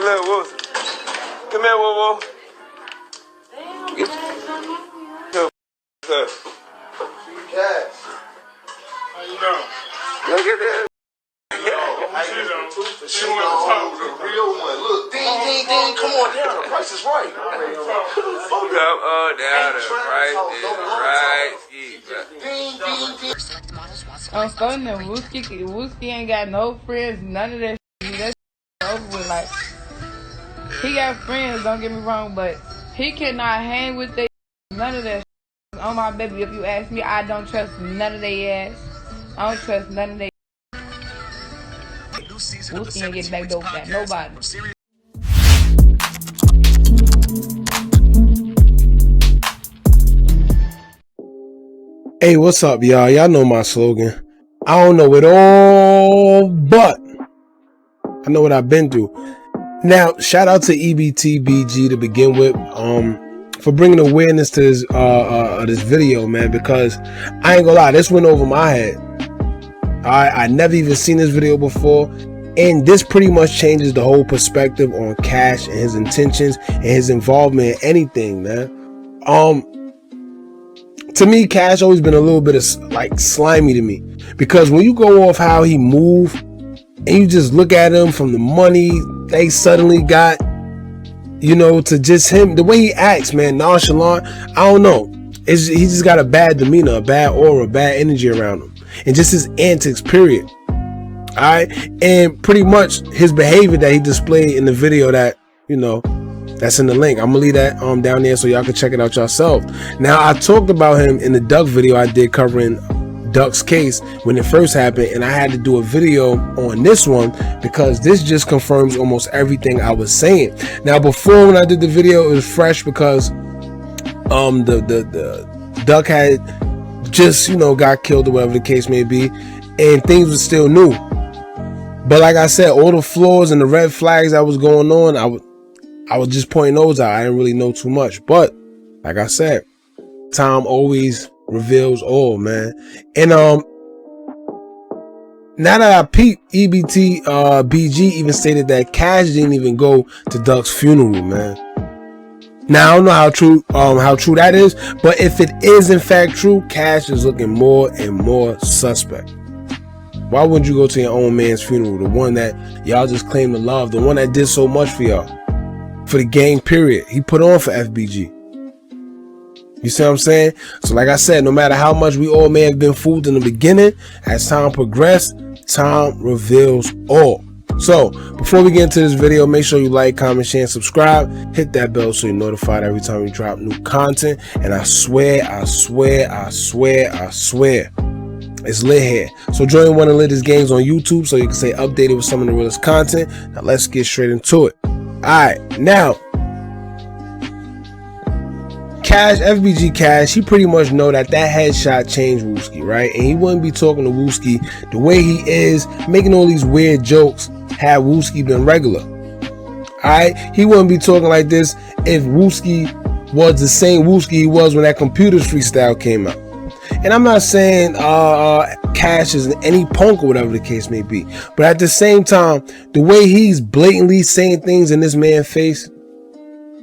little Wooski. Come here, Woo Woo. Get your up. Cash. How you doing? Look at this. She want to talk with a real one. Look, ding, ding, ding. Come on down. The price is right. Come down. The price is right. Ding, ding, ding. I'm starting to Wooski ain't got no friends, none of that shit. That's over with. Like, he got friends, don't get me wrong, but he cannot hang with they none of that shit. On my baby, if you ask me, I don't trust none of they ass. I don't trust none of they. Wooski ain't getting back dope at nobody. Hey, what's up, y'all? Y'all know my slogan. I don't know it all, but I know what I've been through. Now, shout out to EBT BG to begin with, for bringing awareness to this video, man, because I ain't gonna lie, this went over my head. I never even seen this video before, and this pretty much changes the whole perspective on Cash and his intentions and his involvement in anything, man. To me, Cash always been a little bit of like slimy to me, because when you go off how he move and you just look at him from the money they suddenly got, you know, to just him, the way he acts, man, nonchalant, I don't know. He just got a bad demeanor, a bad aura, a bad energy around him, and just his antics, period. All right, and pretty much his behavior that he displayed in the video that, you know, that's in the link. I'm gonna leave that down there so y'all can check it out yourself. Now, I talked about him in the Duck video I did covering Duck's case when it first happened, and I had to do a video on this one because this just confirms almost everything I was saying. Now, before, when I did the video, it was fresh because the Duck had just, you know, got killed or whatever the case may be, and things were still new. But like I said, all the flaws and the red flags that was going on, I was just pointing those out. I didn't really know too much, but like I said, time always reveals all, man. And now that I peeped, EBT BG even stated that Cash didn't even go to Duck's funeral, man. Now, I don't know how true that is, but if it is in fact true, Cash is looking more and more suspect. Why wouldn't you go to your own man's funeral, the one that y'all just claim to love, the one that did so much for y'all, for the game, period? He put on for FBG. You see what I'm saying? So like I said, no matter how much we all may have been fooled in the beginning, as time progressed, time reveals all. So before we get into this video, make sure you like, comment, share, and subscribe. Hit that bell so you're notified every time we drop new content. And I swear, it's lit here. So join one of the latest games on YouTube so you can stay updated with some of the realest content. Now let's get straight into it. Alright, now Cash, FBG Cash, he pretty much know that headshot changed Wooski, right? And he wouldn't be talking to Wooski the way he is, making all these weird jokes had Wooski been regular. Alright, he wouldn't be talking like this if Wooski was the same Wooski he was when that Computers freestyle came out. And I'm not saying Cash is any punk or whatever the case may be, but at the same time, the way he's blatantly saying things in this man's face,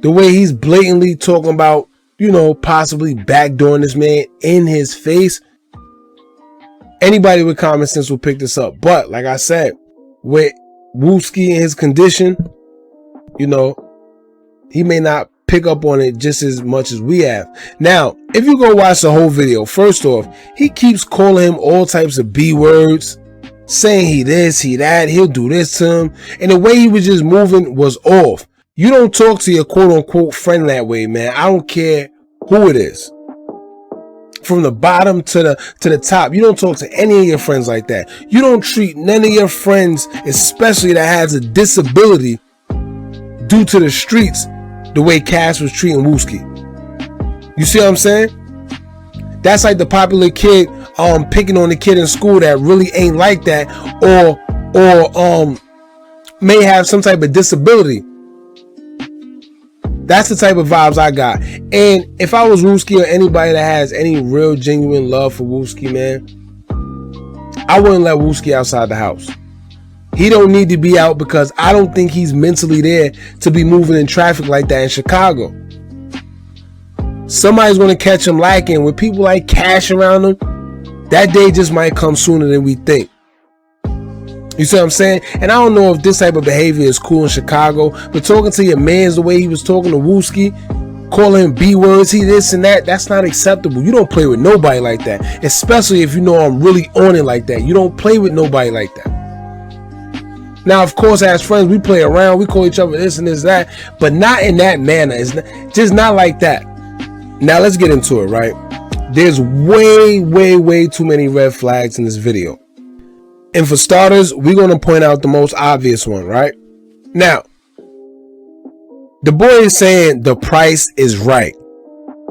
the way he's blatantly talking about, you know, possibly backdooring this man in his face, anybody with common sense will pick this up. But like I said, with Wooski in his condition, you know, he may not pick up on it just as much as we have. Now, if you go watch the whole video, first off, he keeps calling him all types of B words, saying he this, he that, he'll do this to him, and the way he was just moving was off. You don't talk to your quote-unquote friend that way, man. I don't care who it is. From the bottom to the top, you don't talk to any of your friends like that. You don't treat none of your friends, especially that has a disability due to the streets, the way Cash was treating Wooski. You see what I'm saying? That's like the popular kid picking on the kid in school that really ain't like that, or may have some type of disability. That's the type of vibes I got. And if I was Wooski or anybody that has any real genuine love for Wooski, man, I wouldn't let Wooski outside the house. He don't need to be out because I don't think he's mentally there to be moving in traffic like that in Chicago. Somebody's going to catch him lacking. With people like Cash around him, that day just might come sooner than we think. You see what I'm saying? And I don't know if this type of behavior is cool in Chicago, but talking to your mans the way he was talking to Wooski, calling him B words, he this and that, that's not acceptable. You don't play with nobody like that, especially if you know I'm really on it like that. You don't play with nobody like that. Now, of course, as friends, we play around, we call each other this and this, that, but not in that manner. It's just not like that. Now, let's get into it, right? There's way too many red flags in this video. And for starters, we're going to point out the most obvious one, right? Now, the boy is saying the price is right.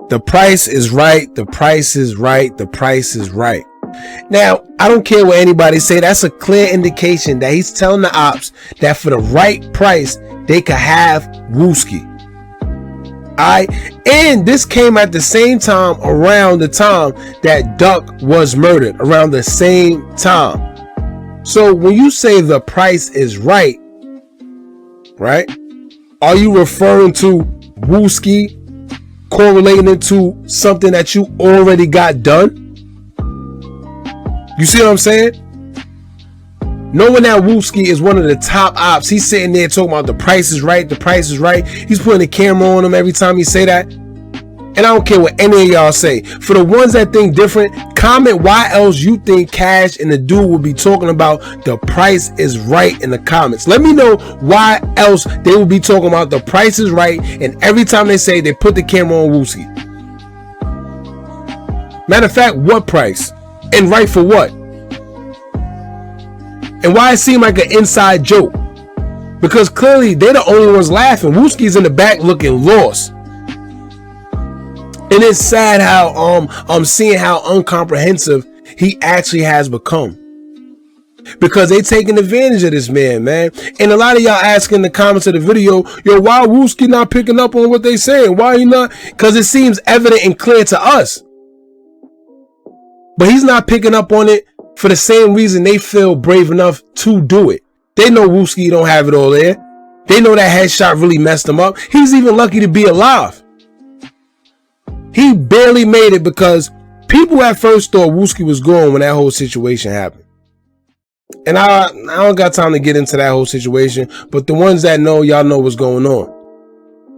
The price is right. The price is right. The price is right. Now, I don't care what anybody say. That's a clear indication that he's telling the ops that for the right price, they could have Wooski. Alright, and this came at the same time around the time that Duck was murdered, around the same time. So when you say the price is right, are you referring to Wooski correlating it to something that you already got done? You see what I'm saying? Knowing that Wooski is one of the top ops, he's sitting there talking about the price is right, the price is right. He's putting the camera on him every time he say that. And I don't care what any of y'all say. For the ones that think different, comment why else you think Cash and the dude will be talking about the price is right in the comments. Let me know why else they will be talking about the price is right, and every time they say, they put the camera on Wooski. Matter of fact, what price? And right for what? And why it seemed like an inside joke? Because clearly they're the only ones laughing. Wooski's in the back looking lost. And it's sad how I'm seeing how uncomprehensive he actually has become. Because they taking advantage of this man. And a lot of y'all asking in the comments of the video, yo, why Wooski not picking up on what they saying? Why he not? Because it seems evident and clear to us. But he's not picking up on it for the same reason they feel brave enough to do it. They know Wooski don't have it all there. They know that headshot really messed him up. He's even lucky to be alive. He barely made it because people at first thought Wooski was gone when that whole situation happened. And I don't got time to get into that whole situation, but the ones that know, y'all know what's going on.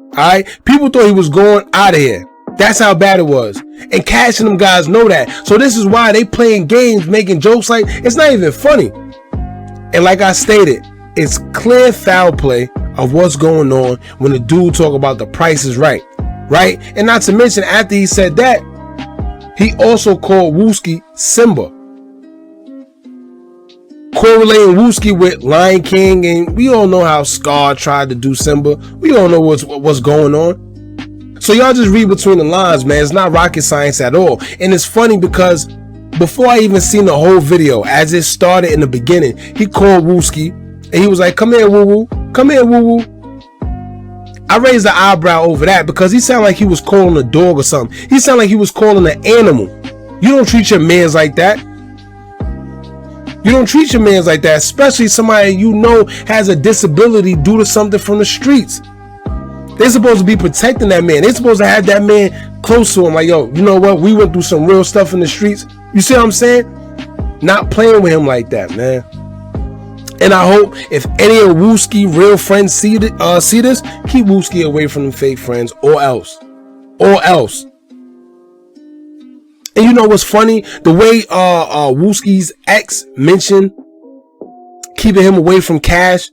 Alright? People thought he was going out of here. That's how bad it was. And Cash and them guys know that. So this is why they playing games, making jokes like it's not even funny. And like I stated, it's clear foul play of what's going on when the dude talk about the price is right. Right? And not to mention, after he said that, he also called Wooski Simba. Correlating Wooski with Lion King, and we all know how Scar tried to do Simba. We all know what's going on. So y'all just read between the lines, man. It's not rocket science at all. And it's funny because before I even seen the whole video, as it started in the beginning, he called Wooski and he was like, come here, woo-woo. Come here, woo-woo. I raised the eyebrow over that because he sounded like he was calling a dog or something. He sounded like he was calling an animal. You don't treat your mans like that. You don't treat your mans like that, especially somebody you know has a disability due to something from the streets. They're supposed to be protecting that man. They're supposed to have that man close to him. Like, yo, you know what? We went through some real stuff in the streets. You see what I'm saying? Not playing with him like that, man. And I hope if any of Wooski real friends see this, keep Wooski away from them fake friends or else. Or else. And you know what's funny? The way Wooski's ex mentioned keeping him away from Cash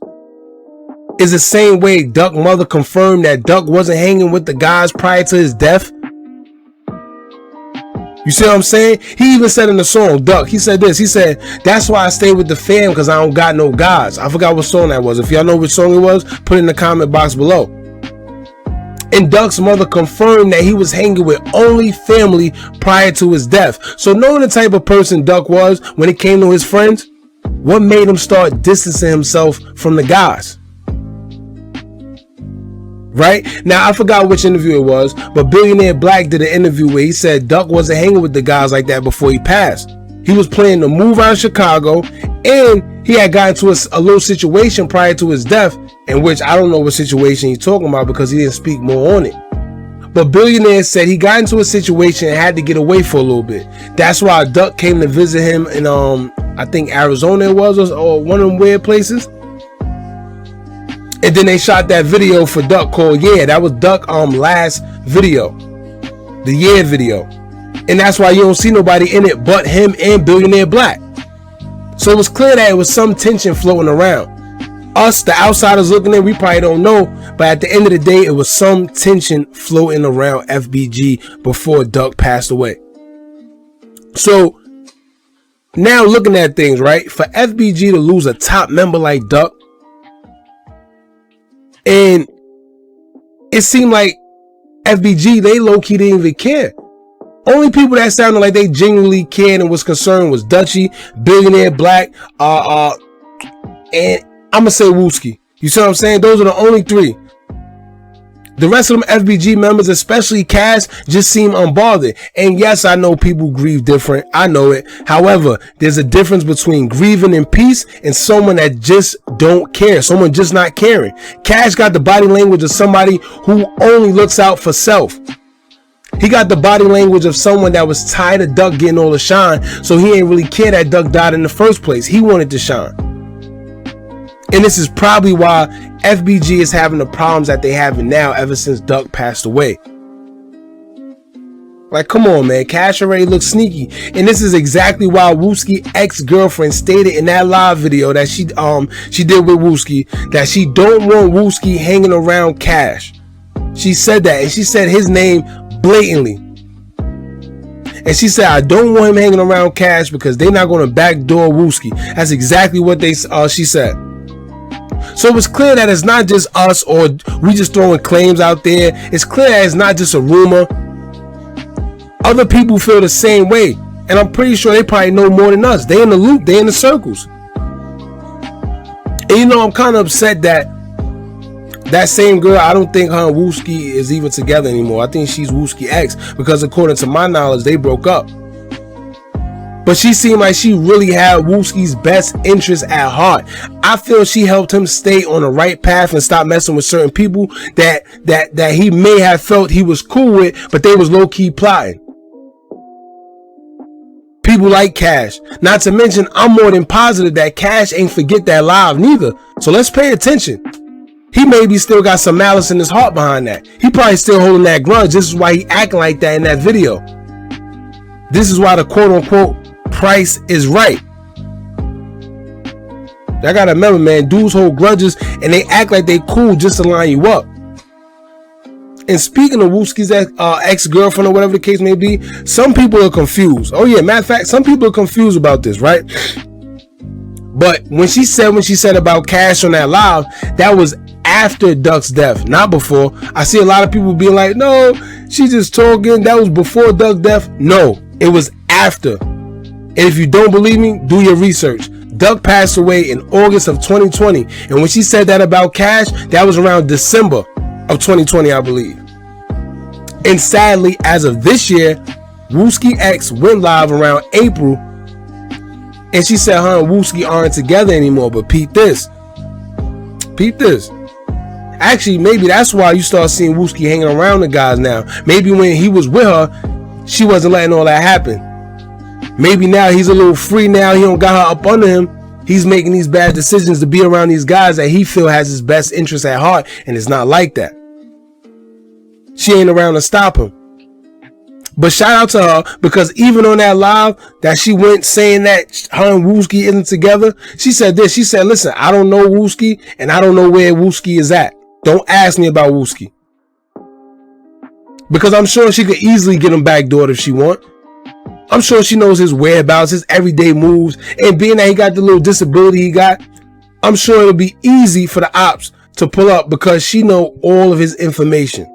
is the same way Duck's mother confirmed that Duck wasn't hanging with the guys prior to his death. You see what I'm saying? He even said in the song, Duck, he said this. He said, that's why I stay with the fam, because I don't got no guys. I forgot what song that was. If y'all know which song it was, put it in the comment box below. And Duck's mother confirmed that he was hanging with only family prior to his death. So knowing the type of person Duck was when it came to his friends, what made him start distancing himself from the guys? Right? Now, I forgot which interview it was, but Billionaire Black did an interview where he said Duck wasn't hanging with the guys like that before he passed. He was planning to move out of Chicago, and he had gotten to a little situation prior to his death, in which I don't know what situation he's talking about because he didn't speak more on it. But Billionaire said he got into a situation and had to get away for a little bit. That's why Duck came to visit him in I think Arizona it was, or one of them weird places. And then they shot that video for Duck called Yeah. That was Duck last video, the Yeah video. And that's why you don't see nobody in it but him and Billionaire Black. So it was clear that it was some tension floating around. Us, the outsiders looking in, we probably don't know, but at the end of the day, it was some tension floating around FBG before Duck passed away. So now looking at things, right, for FBG to lose a top member like Duck, and it seemed like FBG, they low-key didn't even care. Only people that sounded like they genuinely cared and was concerned was Dutchy, Billionaire Black, and I'm gonna say Wooski. You see what I'm saying? Those are the only three. The rest of them FBG members, especially Cash, just seem unbothered. And yes, I know people grieve different. I know it. However, there's a difference between grieving in peace and someone that just don't care. Someone just not caring. Cash got the body language of somebody who only looks out for self. He got the body language of someone that was tired of Duck getting all the shine, so he ain't really care that Duck died in the first place. He wanted to shine. And this is probably why FBG is having the problems that they having now ever since Duck passed away. Like, come on, man. Cash already looks sneaky. And this is exactly why Wooski ex-girlfriend stated in that live video that she did with Wooski that she don't want Wooski hanging around Cash. She said that, and she said his name blatantly. And she said, I don't want him hanging around Cash because they're not going to backdoor Wooski. That's exactly what she said. So it was clear that it's not just us or we just throwing claims out there. It's clear that it's not just a rumor. Other people feel the same way. And I'm pretty sure they probably know more than us. They in the loop. They in the circles. And you know, I'm kind of upset that that same girl, I don't think her and Wooski is even together anymore. I think she's Wooski ex because according to my knowledge, they broke up. But she seemed like she really had Wooski's best interest at heart. I feel she helped him stay on the right path and stop messing with certain people that he may have felt he was cool with, but they was low-key plotting. People like Cash. Not to mention, I'm more than positive that Cash ain't forget that live neither. So let's pay attention. He maybe still got some malice in his heart behind that. He probably still holding that grudge. This is why he acting like that in that video. This is why the quote-unquote price is right. I gotta remember, man, dudes hold grudges and they act like they cool just to line you up. And speaking of Wooski's ex-girlfriend or whatever the case may be, some people are confused. Oh yeah, matter of fact, some people are confused about this, right? But when she said about Cash on that live, that was after Duck's death, not before. I see a lot of people being like, no, she just talking. That was before Duck's death. No, it was after. And if you don't believe me, do your research. Duck passed away in August of 2020. And when she said that about Cash, that was around December of 2020, I believe. And sadly, as of this year, Wooski X went live around April. And she said her and Wooski aren't together anymore. But peep this. Peep this. Actually, maybe that's why you start seeing Wooski hanging around the guys now. Maybe when he was with her, she wasn't letting all that happen. Maybe now he's a little free now. He don't got her up under him. He's making these bad decisions to be around these guys that he feel has his best interest at heart. And it's not like that. She ain't around to stop him. But shout out to her, because even on that live that she went saying that her and Wooski isn't together, she said this. She said, listen, I don't know Wooski and I don't know where Wooski is at. Don't ask me about Wooski. Because I'm sure she could easily get him backdoored if she want. I'm sure she knows his whereabouts, his everyday moves, and being that he got the little disability he got, I'm sure it'll be easy for the ops to pull up because she know all of his information.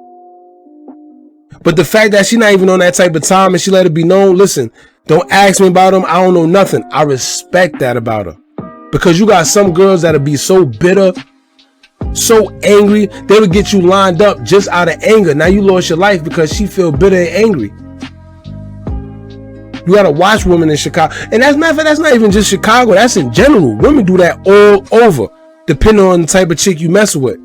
But the fact that she's not even on that type of time and she let it be known, listen, don't ask me about him. I don't know nothing. I respect that about her. Because you got some girls that'll be so bitter, so angry, they would get you lined up just out of anger. Now you lost your life because she feel bitter and angry. You gotta watch women in Chicago. And that's not even just Chicago. That's in general. Women do that all over, depending on the type of chick you mess with.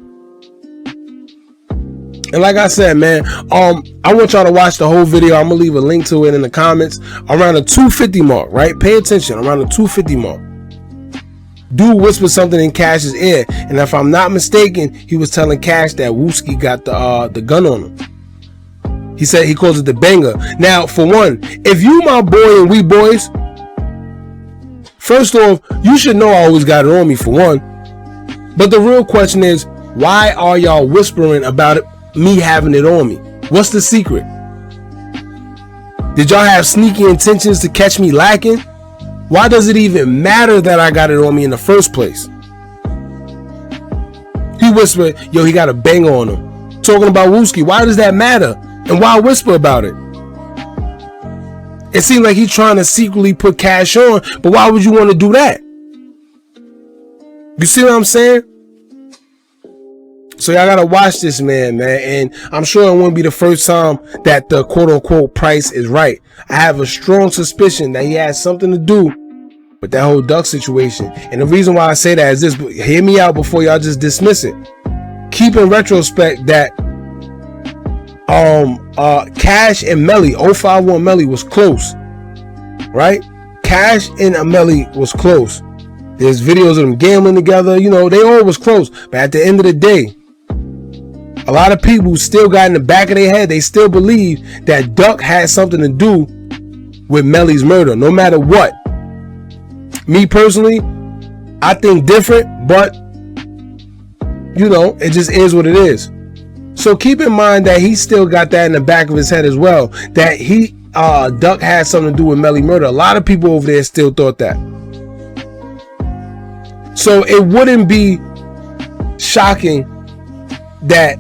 And like I said, man, I want y'all to watch the whole video. I'm gonna leave a link to it in the comments. Around the 250 mark, right? Pay attention. Around the 250 mark. Dude whispered something in Cash's ear, and if I'm not mistaken, he was telling Cash that Wooski got the gun on him. He said he calls it the banger. Now, for one, if you my boy and we boys, first off, you should know I always got it on me, for one. But the real question is, why are y'all whispering about it, me having it on me? What's the secret? Did y'all have sneaky intentions to catch me lacking? Why does it even matter that I got it on me in the first place? He whispered, yo, he got a banger on him. Talking about Wooski. Why does that matter? And why whisper about it? It seems like he's trying to secretly put Cash on, but why would you want to do that? You see what I'm saying? So y'all gotta watch this man, and I'm sure it won't be the first time that the quote-unquote price is right. I have a strong suspicion that he has something to do with that whole duck situation. And the reason why I say that is this, hear me out before y'all just dismiss it. Keep in retrospect that Cash and Melly, 051 Melly was close, right? Cash and Melly was close. There's videos of them gambling together, you know, they all was close. But at the end of the day, a lot of people still got in the back of their head, they still believe that Duck had something to do with Melly's murder, no matter what. Me personally, I think different, but you know, it just is what it is. So keep in mind that he still got that in the back of his head as well, that Duck had something to do with Melly murder. A lot of people over there still thought that. So it wouldn't be shocking that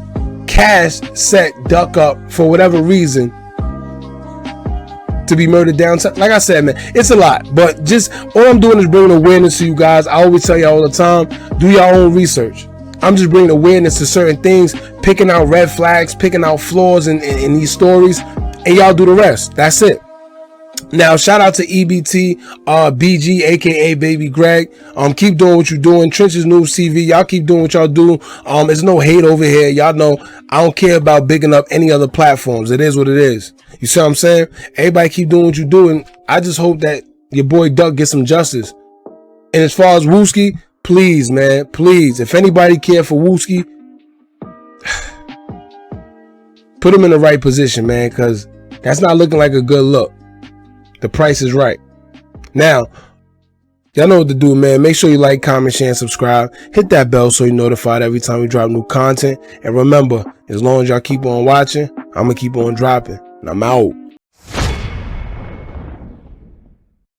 Cash set Duck up for whatever reason to be murdered downtown. Like I said, man, it's a lot, but just all I'm doing is bringing awareness to you guys. I always tell you all the time, do your own research. I'm just bringing awareness to certain things, picking out red flags, picking out flaws in these stories, and y'all do the rest. That's it. Now, shout out to EBT, BG, aka Baby Greg. Keep doing what you're doing. Trenches News TV, y'all keep doing what y'all do. There's no hate over here. Y'all know I don't care about bigging up any other platforms. It is what it is. You see what I'm saying? Everybody keep doing what you're doing. I just hope that your boy Duck gets some justice. And as far as Wooski, please, man, please, if anybody care for Wooski, put him in the right position, man, because that's not looking like a good look. The price is right. Now, y'all know what to do, man. Make sure you like, comment, share, and subscribe. Hit that bell so you're notified every time we drop new content. And remember, as long as y'all keep on watching, I'm going to keep on dropping. And I'm out.